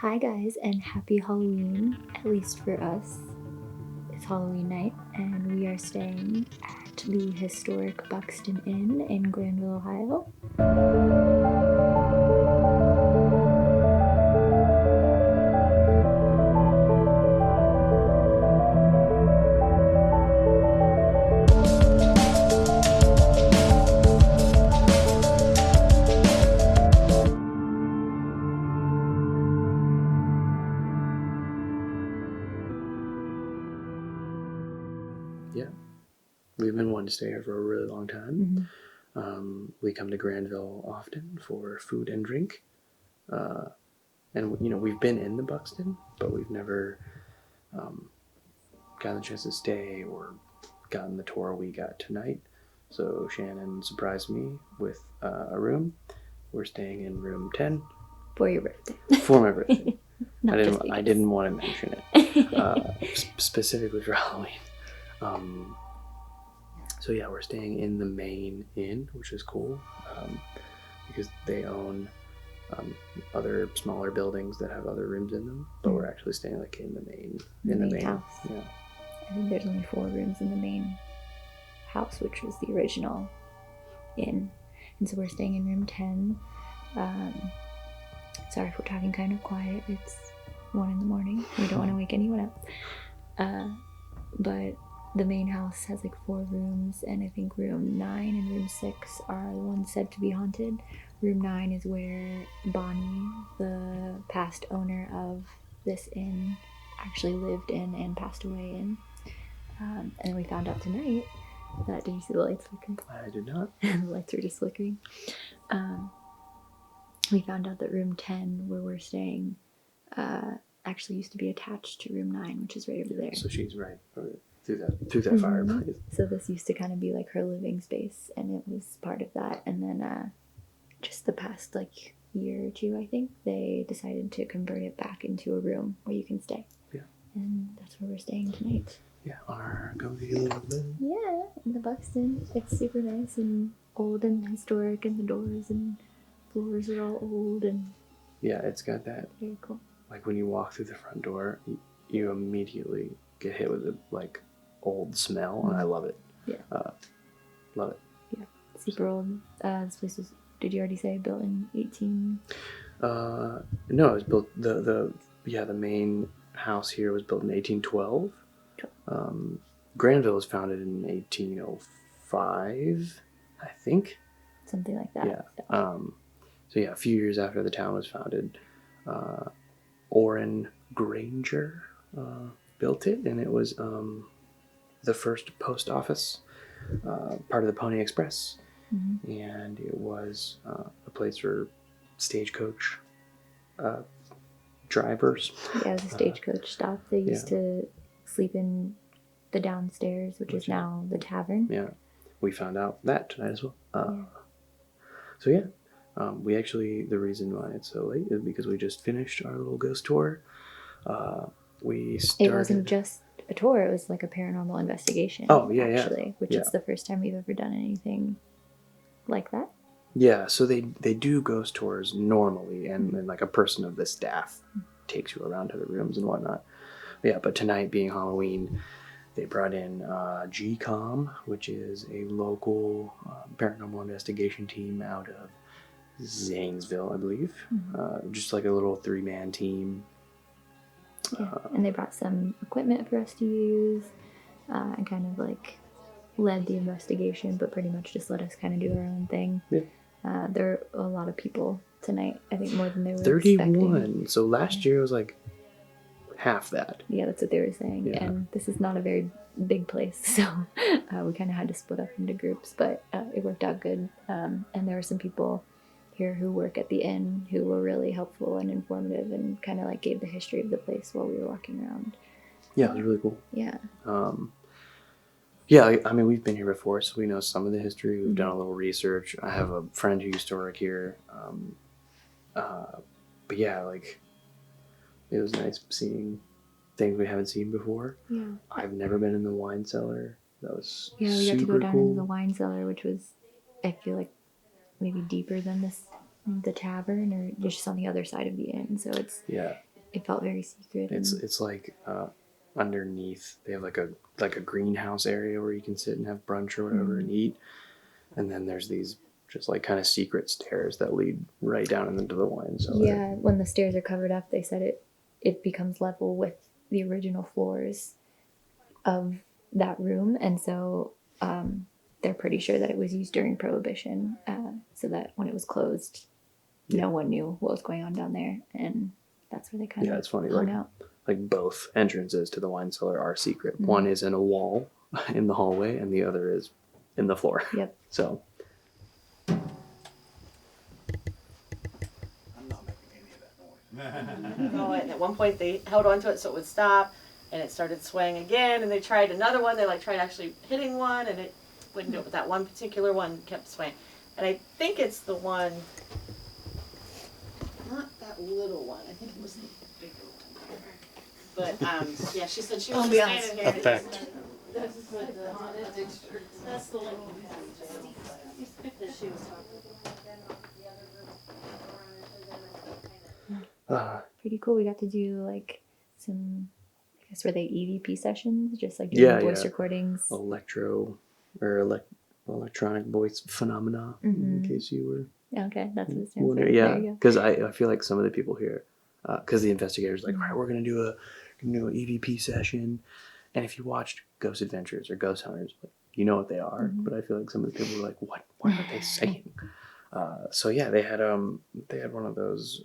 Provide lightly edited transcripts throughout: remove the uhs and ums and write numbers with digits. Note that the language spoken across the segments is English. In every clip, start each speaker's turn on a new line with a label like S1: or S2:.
S1: Hi guys, and happy Halloween, at least for us. It's Halloween night, and we are staying at the historic Buxton Inn in Granville, Ohio.
S2: Yeah, we've been wanting to stay here for a really long time. We come to Granville often for food and drink, and we've been in the Buxton, but we've never gotten the chance to stay or gotten the tour we got tonight. So Shannon surprised me with a room. We're staying in room 10
S1: For your birthday.
S2: for my birthday.
S1: Not just
S2: I
S1: because.
S2: didn't want to mention it specifically for Halloween. So yeah, we're staying in the main inn, which is cool because they own other smaller buildings that have other rooms in them. But we're actually staying like in the main
S1: house.
S2: Yeah.
S1: I think there's only 4 rooms in the main house, which was the original inn. And so we're staying in room 10. Sorry if we're talking kind of quiet. It's 1 a.m. We don't want to wake anyone up. But the main house has like 4 rooms, and I think room 9 and room 6 are the ones said to be haunted. Room 9 is where Bonnie, the past owner of this inn, actually lived in and passed away in. And we found out tonight that, did you see the lights flickering?
S2: I did not.
S1: The lights were just flickering. We found out that room 10, where we're staying, actually used to be attached to room 9, which is right over there.
S2: So she's right through that fireplace.
S1: So this used to kind of be like her living space, and it was part of that. And then just the past like year or 2, I think, they decided to convert it back into a room where you can stay.
S2: Yeah.
S1: And that's where we're staying tonight.
S2: Yeah, on our comfy little bed.
S1: Yeah, in the Buxton. It's super nice and old and historic, and the doors and floors are all old and
S2: yeah, it's got that.
S1: Very cool.
S2: Like when you walk through the front door, you immediately get hit with a like old smell, and I love it.
S1: Yeah.
S2: Love it.
S1: Yeah, super old. This place was, did you already say, built in 18?
S2: No, it was built the main house here was built in 1812. Granville was founded in 1805, I think.
S1: Something like that.
S2: Yeah. So yeah, a few years after the town was founded, Orrin Granger built it, and it was the first post office, part of the Pony Express, and it was a place for stagecoach drivers.
S1: Yeah, it was a stagecoach stop. They used to sleep in the downstairs, which is now the tavern.
S2: Yeah, we found out that tonight as well. So yeah, we actually, the reason why it's so late is because we just finished our little ghost tour. We started.
S1: It wasn't just a tour; it was like a paranormal investigation.
S2: Oh yeah,
S1: actually, which is the first time we've ever done anything like that.
S2: Yeah, so they do ghost tours normally, and like a person of the staff takes you around to the rooms and whatnot. Yeah, but tonight being Halloween, they brought in g-comm, which is a local paranormal investigation team out of Zanesville, I believe. Just like a little 3-man team.
S1: Yeah, and they brought some equipment for us to use and kind of like led the investigation, but pretty much just let us kind of do our own thing.
S2: Yeah.
S1: There are a lot of people tonight, I think more than they were
S2: 31.
S1: expecting.
S2: So last year was like half that.
S1: Yeah, that's what they were saying.
S2: Yeah.
S1: And this is not a very big place, so we kind of had to split up into groups, but it worked out good. And there were some people here who work at the inn who were really helpful and informative and kind of like gave the history of the place while we were walking around.
S2: Yeah, it was really cool.
S1: Yeah.
S2: Yeah, I mean, we've been here before, so we know some of the history. We've done a little research. I have a friend who used to work here. But yeah, like, it was nice seeing things we haven't seen before.
S1: Yeah.
S2: I've never been in the wine cellar. That was
S1: Yeah, we got to go down
S2: cool.
S1: into the wine cellar, which was, I feel like, maybe deeper than the tavern, or just on the other side of the inn. So it's it felt very secret.
S2: It's like underneath they have like a greenhouse area where you can sit and have brunch or whatever and eat, and then there's these just like kind of secret stairs that lead right down into the wine cellar.
S1: Yeah, when the stairs are covered up, they said it becomes level with the original floors of that room, and so they're pretty sure that it was used during Prohibition, so that when it was closed, no one knew what was going on down there, and that's where they kind of
S2: it's funny
S1: hung out.
S2: Like both entrances to the wine cellar are secret. One is in a wall in the hallway, and the other is in the floor.
S1: Yep.
S2: So.
S3: I'm not making any of that noise.
S4: No, and at one point they held onto it so it would stop, and it started swaying again. And they tried another one. They tried actually hitting one, and it wouldn't do it. But that one particular one kept swaying. And I think it's the one, not that little one. I think it was the bigger one. But yeah, she said she was standing here.
S3: Effect.
S4: That's the little one that she was talking.
S1: Pretty cool. We got to do like some, I guess, were they EVP sessions? Just like doing voice recordings.
S2: Electronic voice phenomena, in case you were
S1: Okay, that's what it stands for.
S2: wondering. Yeah, because I feel like some of the people here, because the investigators like, all right, we're gonna do an EVP session, and if you watched Ghost Adventures or Ghost Hunters, you know what they are. But I feel like some of the people were like, what are they saying? So yeah, they had one of those.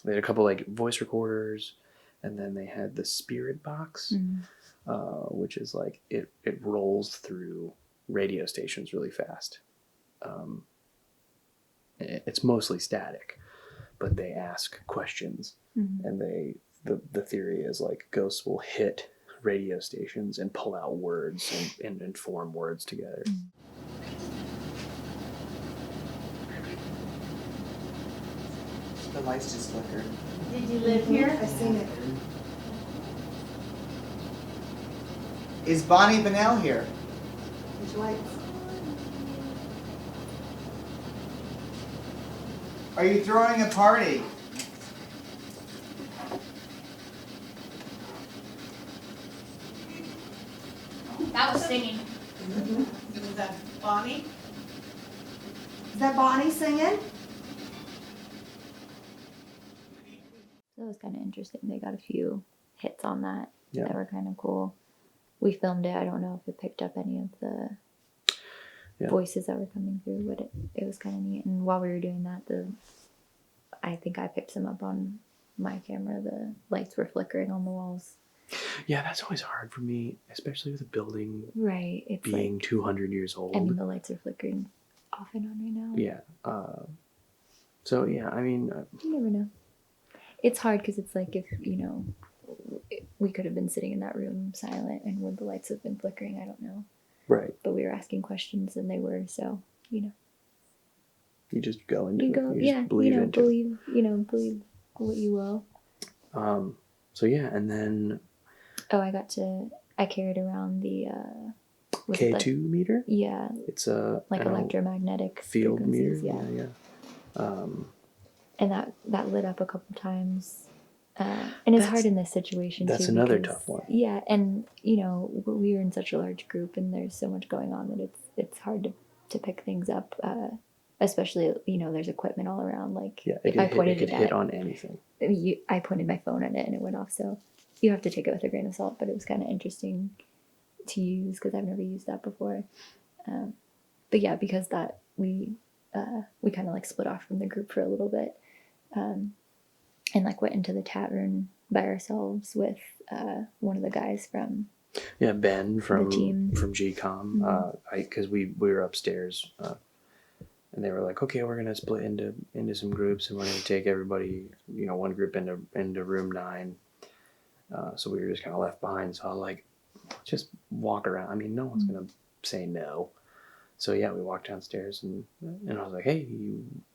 S2: They had a couple like voice recorders, and then they had the spirit box, which is like it rolls through radio stations really fast. It's mostly static, but they ask questions, and the theory is like ghosts will hit radio stations and pull out words and form words together.
S5: The lights just flickered.
S4: Did you live here?
S5: I seen it. Is Bonnie Bennell here?
S4: Which lights?
S5: Are you throwing a party?
S6: That was singing.
S4: Is that Bonnie?
S7: Is that Bonnie singing?
S1: That was kind of interesting. They got a few hits on that
S2: Yeah.
S1: that were kind of cool. We filmed it. I don't know if it picked up any of the voices that were coming through, but it was kind of neat. And while we were doing that, I think I picked some up on my camera. The lights were flickering on the walls.
S2: Yeah, that's always hard for me, especially with a building
S1: Right. It's
S2: being
S1: like,
S2: 200 years old.
S1: I mean, the lights are flickering off and on right now.
S2: Yeah. So yeah, I mean,
S1: You never know. It's hard because it's like if, we could have been sitting in that room silent and would the lights have been flickering? I don't know.
S2: right.
S1: But we were asking questions and they were, so,
S2: You just go into
S1: You
S2: it.
S1: go,
S2: You
S1: yeah,
S2: just believe into it.
S1: believe what you will.
S2: So yeah, and then
S1: Oh, I carried around the, was it
S2: K2 meter.
S1: yeah,
S2: It's a
S1: like
S2: an
S1: electromagnetic
S2: field meter.
S1: frequencies,
S2: Yeah.
S1: And that lit up a couple times. And it's hard in this situation too.
S2: That's another
S1: because-
S2: tough one.
S1: Yeah, and we were in such a large group, and there's so much going on that it's hard to pick things up. Especially there's equipment all around. Like
S2: Yeah,
S1: if I pointed
S2: it
S1: it
S2: hit
S1: at,
S2: on anything.
S1: I pointed my phone at it and it went off. So you have to take it with a grain of salt. But it was kind of interesting to use because I've never used that before. But yeah, because that we kind of like split off from the group for a little bit. And like went into the tavern by ourselves with one of the guys from
S2: Ben from
S1: team.
S2: from g-comm. Because we were upstairs, and they were like, okay, we're gonna split into some groups, and we're gonna take everybody, one group into room 9. So we were just kind of left behind. So I was like, just walk around. I mean, no one's gonna say no. So yeah, we walked downstairs and I was like, hey,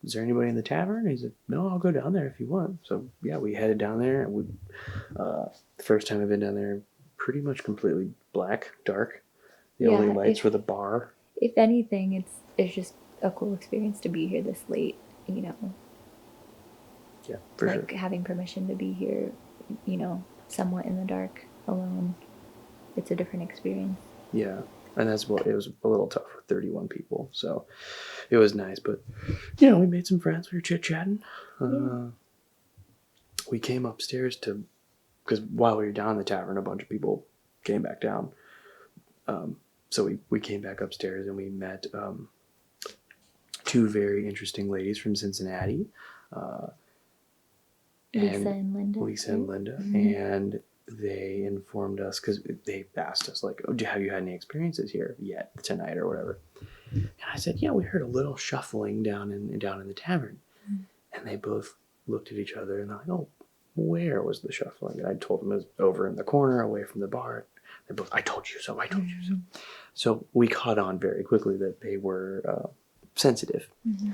S2: is there anybody in the tavern? And he's like, no, I'll go down there if you want. So yeah, we headed down there. And the first time I've been down there, pretty much completely black, dark. The only lights were the bar.
S1: If anything, it's just a cool experience to be here this late.
S2: Yeah, for
S1: like
S2: sure.
S1: having permission to be here, you know, somewhat in the dark, alone. It's a different experience.
S2: Yeah, and that's what it was a little tough for 31 people. So it was nice, but you know, we made some friends. We were chit chatting. We came upstairs because while we were down in the tavern, a bunch of people came back down. So we came back upstairs and we met two very interesting ladies from Cincinnati.
S1: Lisa and Linda.
S2: Lisa and Linda.
S1: Mm-hmm.
S2: And they informed us, because they asked us, like, oh, have you had any experiences here yet tonight or whatever? And I said, yeah, we heard a little shuffling down in the tavern. Mm-hmm. And they both looked at each other and they're like, oh, where was the shuffling? And I told them it was over in the corner away from the bar. They both, I told you so, I told you so. So we caught on very quickly that they were sensitive.
S1: Mm-hmm.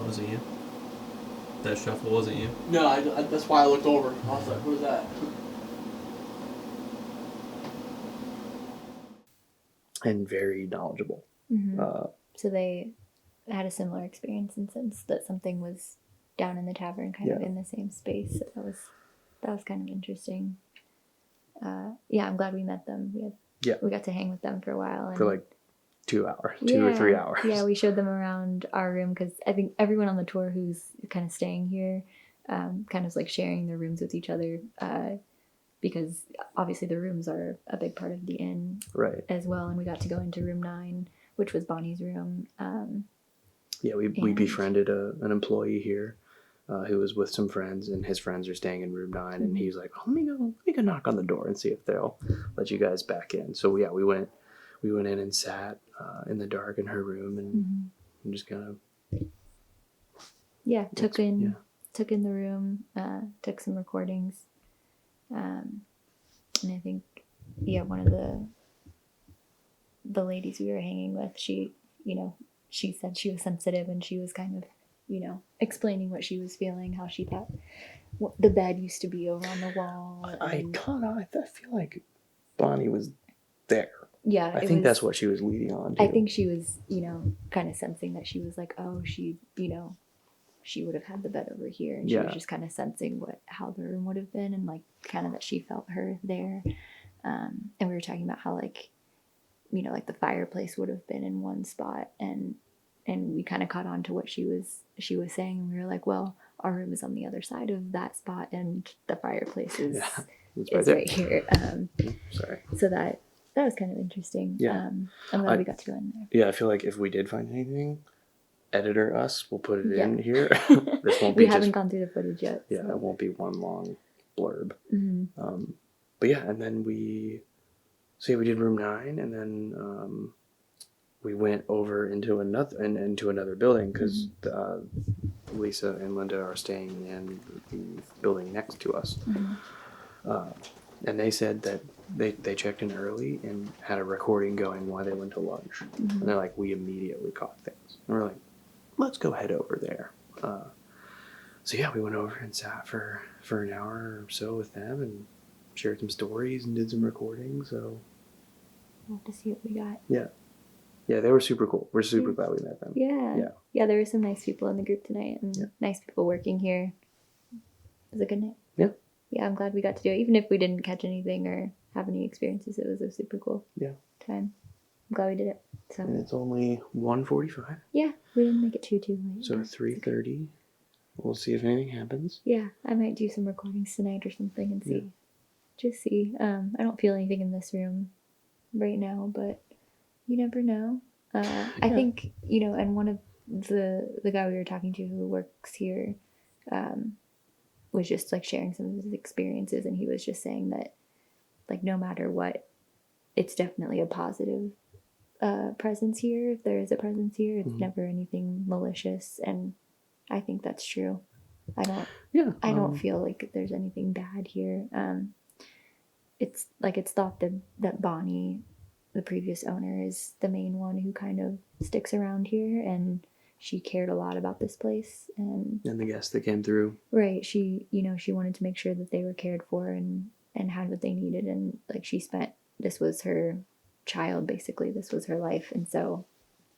S8: Wasn't you? That shuffle wasn't you?
S9: No, I that's why I looked over. I was like, who's that?
S2: And very knowledgeable.
S1: Mm-hmm. So they had a similar experience in the sense that something was down in the tavern, kind of in the same space. So that was kind of interesting. I'm glad we met them. We got to hang with them for a while. And
S2: for like 2 hours, 2 or 3 hours.
S1: Yeah, we showed them around our room because I think everyone on the tour who's kind of staying here, kind of like sharing their rooms with each other, because obviously the rooms are a big part of the inn,
S2: right? As
S1: well, and we got to go into room 9, which was Bonnie's room.
S2: We befriended an employee here who was with some friends, and his friends are staying in room 9, and he's like, oh, let me go knock on the door and see if they'll let you guys back in. So we went in and sat in the dark in her room and just kind of
S1: took in the room, took some recordings, and I think one of the ladies we were hanging with, she said she was sensitive, and she was kind of explaining what she was feeling, how she thought the bed used to be over on the wall.
S2: I feel like Bonnie was there.
S1: Yeah,
S2: I think that's what she was leading on to.
S1: I think she was, kind of sensing that she was like, oh, she would have had the bed over here, and she was just kind of sensing how the room would have been, and like kind of that she felt her there. And we were talking about how like the fireplace would have been in one spot, and we kind of caught on to what she was saying, and we were like, well, our room is on the other side of that spot, and the fireplace is right here.
S2: Sorry.
S1: So that was kind of interesting.
S2: Yeah.
S1: I'm glad we got to go in there.
S2: Yeah, I feel like if we did find anything, editor us, we'll put it in here. This won't
S1: we
S2: be
S1: haven't gone through the footage yet.
S2: Yeah,
S1: so.
S2: It won't be one long blurb.
S1: Mm-hmm.
S2: But yeah, and then we did room 9, and then we went over into another building because Lisa and Linda are staying in the building next to us. Mm-hmm. And they said that they checked in early and had a recording going while they went to lunch. Mm-hmm. And they're like, we immediately caught things. And we're like, let's go head over there. So yeah, we went over and sat for an hour or so with them and shared some stories and did some recording. So
S1: we'll have to see what we got.
S2: Yeah, they were super cool. We're super glad we met them.
S1: Yeah, there were some nice people in the group tonight, and nice people working here. It was a good night. Yeah, I'm glad we got to do it. Even if we didn't catch anything or have any experiences, it was a super cool time. I'm glad we did it. So.
S2: And it's only 1:45.
S1: Yeah, we didn't make it too late.
S2: So 3:30, we'll see if anything happens.
S1: Yeah, I might do some recordings tonight or something and see. Yeah. Just see. I don't feel anything in this room right now, but you never know. I think, and one of the guy we were talking to who works here was just like sharing some of his experiences, and he was just saying that like no matter what, it's definitely a positive presence here. If there is a presence here, it's never anything malicious, and I think that's true. I don't feel like there's anything bad here. It's thought that Bonnie, the previous owner, is the main one who kind of sticks around here, and she cared a lot about this place and
S2: the guests that came through.
S1: Right. She wanted to make sure that they were cared for and and had what they needed, and like this was her child, basically. This was her life, and so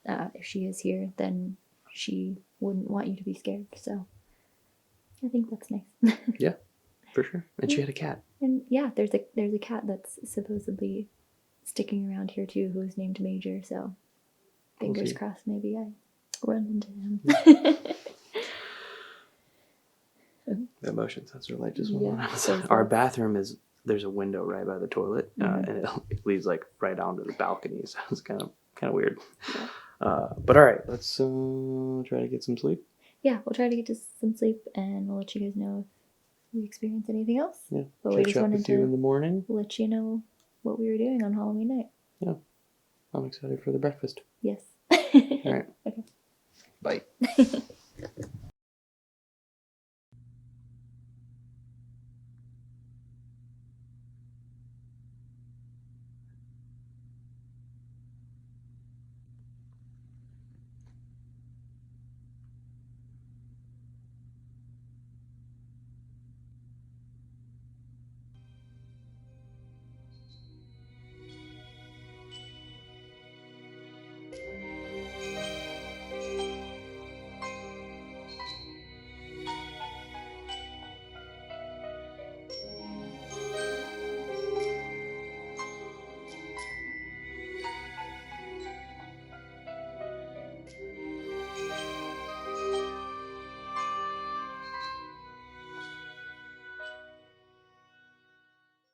S1: if she is here, then she wouldn't want you to be scared. So I think that's nice.
S2: Yeah, for sure. And she had a cat.
S1: And yeah, there's a cat that's supposedly sticking around here too, who is named Major. So fingers
S2: see.
S1: crossed, maybe I run into him.
S2: The motion sensor light just
S1: Yeah,
S2: went on.
S1: so
S2: Our
S1: fast.
S2: bathroom there's a window right by the toilet,
S1: Mhm.
S2: and it leads like right onto the balcony. So it's kind of weird.
S1: Yeah.
S2: But all right, let's try to get some sleep.
S1: Yeah, we'll try to get to some sleep, and we'll let you guys know if we experience anything else.
S2: Yeah,
S1: But we
S2: catch
S1: just
S2: up
S1: wanted
S2: with you in
S1: to
S2: the morning.
S1: let you know what we were doing on Halloween night.
S2: Yeah, I'm excited for the breakfast.
S1: Yes.
S2: All right.
S1: Okay.
S2: Bye.